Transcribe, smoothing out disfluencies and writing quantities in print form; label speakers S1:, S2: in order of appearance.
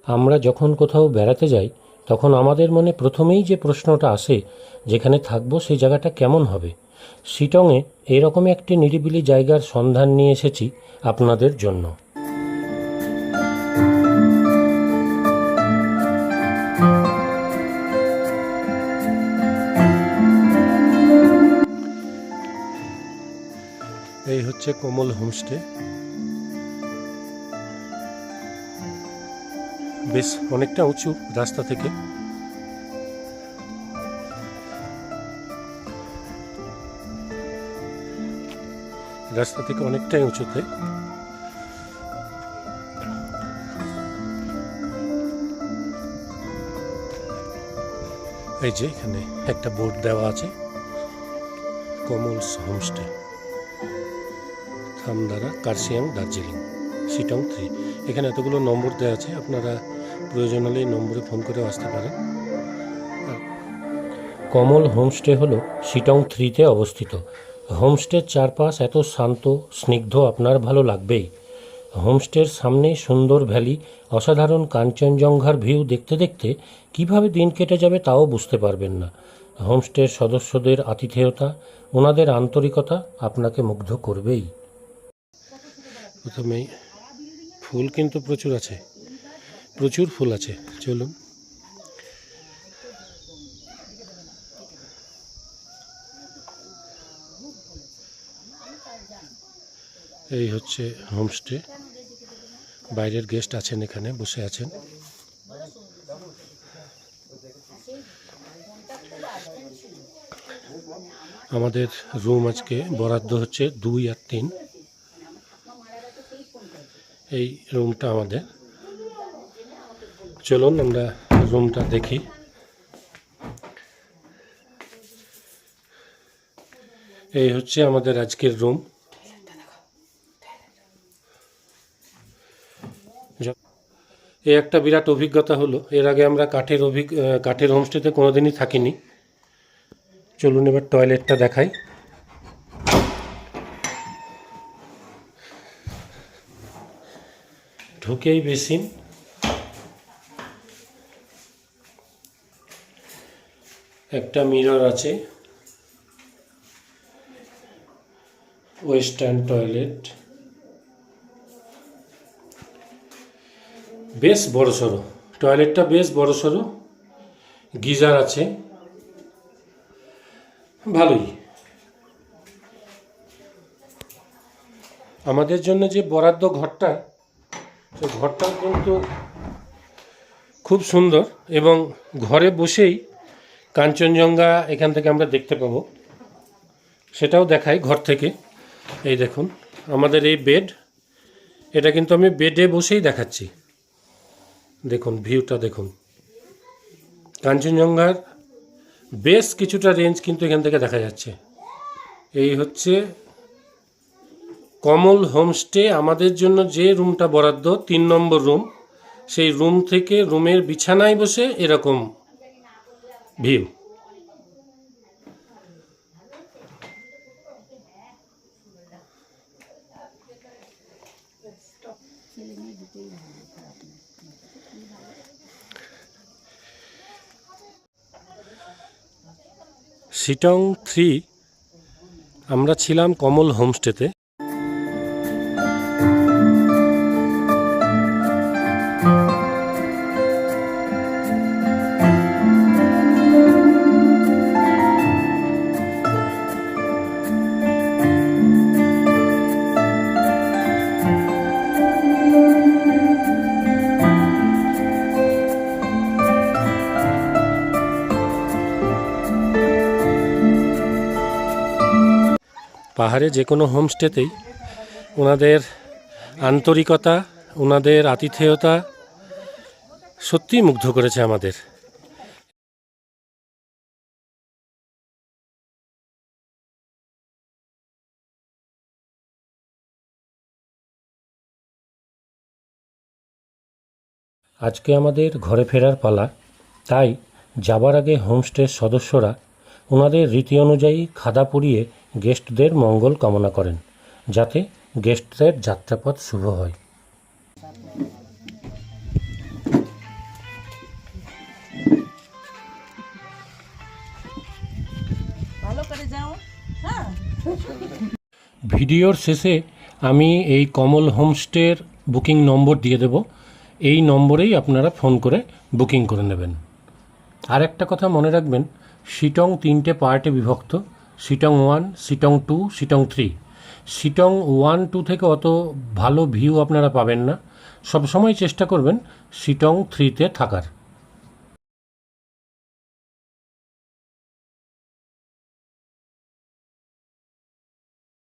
S1: আমরা যখন কোথাও বেড়াতে যাই তখন আমাদের মনে প্রথমেই যে প্রশ্নটা আসে, যেখানে থাকবো সেই জায়গাটা কেমন হবে। শিটংয়ে এরকম একটি নিরিবিলি জায়গার সন্ধান নিয়ে এসেছি আপনাদের জন্য। এই হচ্ছে কমল হোমস্টে। বেশ অনেকটা উঁচু রাস্তা থেকে। অনেকটাই উঁচুতে। এই যে এখানে একটা বোর্ড দেওয়া আছে, কমলস হোমস্টে, থামদারা, কার্শিয়াং, দার্জিলিং, শিটং 3। এখানে এতগুলো নম্বর দেওয়া আছে, আপনারা প্রয়োজন হলে এই নম্বরে ফোন করেও আসতে পারেন। কমল হোমস্টে হলো শিটং 3-তে অবস্থিত। হোমস্টের চারপাশ এত শান্ত স্নিগ্ধ, আপনার ভালো লাগবেই। হোমস্টের সামনে সুন্দর ভ্যালি, অসাধারণ কাঞ্চনজঙ্ঘার ভিউ দেখতে দেখতে কিভাবে দিন কেটে যাবে তাও বুঝতে পারবেন না। হোমস্টের সদস্যদের আতিথেয়তা, ওনাদের আন্তরিকতা আপনাকে মুগ্ধ করবেই। প্রথমেই ফুল কিন্তু প্রচুর আছে, প্রচুর ফুল আছে। চলুন। এই হচ্ছে হোমস্টে। বাইরের গেস্ট আছেন, এখানে বসে আছেন। আমাদের রুম আজকে বরাদ্দ হচ্ছে 2 আর 3। এই রুমটা আমাদের। চলুন আমরা রুমটা দেখি। এই হচ্ছে আমাদের আজকের রুম। এই একটা বিরাট অভিজ্ঞতা হলো। এর আগে আমরা কাঠের হোমস্টেতে কোনোদিনই থাকিনি। চলুন এবার টয়লেটটা দেখাই। ঢুকেই বেসিন, একটা মিরর আছে, ওয়েস্টার্ন টয়লেট, বেশ বড়সড় টয়লেটটা, বেশ বড়সড়। গিজার আছে, ভালোই। আমাদের জন্য যে বরাদ্দ ঘরটা, সেই ঘরটাও কিন্তু খুব সুন্দর, এবং ঘরে বসেই কাঞ্চনজঙ্ঘা এখান থেকে আমরা দেখতে পাবো, সেটাও দেখাই ঘর থেকে। এই দেখুন আমাদের এই বেড, এটা কিন্তু আমি বেডে বসেই দেখাচ্ছি। দেখুন ভিউটা দেখুন, কাঞ্চনজঙ্ঘার বেশ কিছুটা রেঞ্জ কিন্তু এখান থেকে দেখা যাচ্ছে। এই হচ্ছে কমল হোমস্টে। আমাদের জন্য যে রুমটা বরাদ্দ, 3 নম্বর রুম, সেই রুম থেকে রুমের বিছানায় বসে এরকম ভিউ। শিটং 3 আমরা ছিলাম কমল হোমস্টেতে। পাহাড়ে যে কোনো হোমস্টেতেই ওনাদের আন্তরিকতা, ওনাদের আতিথেয়তা সত্যিই মুগ্ধ করেছে আমাদের। আজকে আমাদের ঘরে ফেরার পালা, তাই যাবার আগে হোমস্টের সদস্যরা ওনাদের রীতি অনুযায়ী খাদা পুড়িয়ে গেস্টদের মঙ্গল কামনা করেন, যাতে গেস্টদের যাত্রাপথ শুভ হয়। ভিডিওর শেষে আমি এই কমল হোমস্টের বুকিং নম্বর দিয়ে দেব, এই নম্বরেই আপনারা ফোন করে বুকিং করে নেবেন। আর একটা কথা মনে রাখবেন, শিটং 3টে পার্টে বিভক্ত, শিটং 1, শিটং 2, শিটং 3। শিটং 1, 2 থেকে অত ভালো ভিউ আপনারা পাবেন না, সবসময় চেষ্টা করবেন শিটং 3তে থাকার।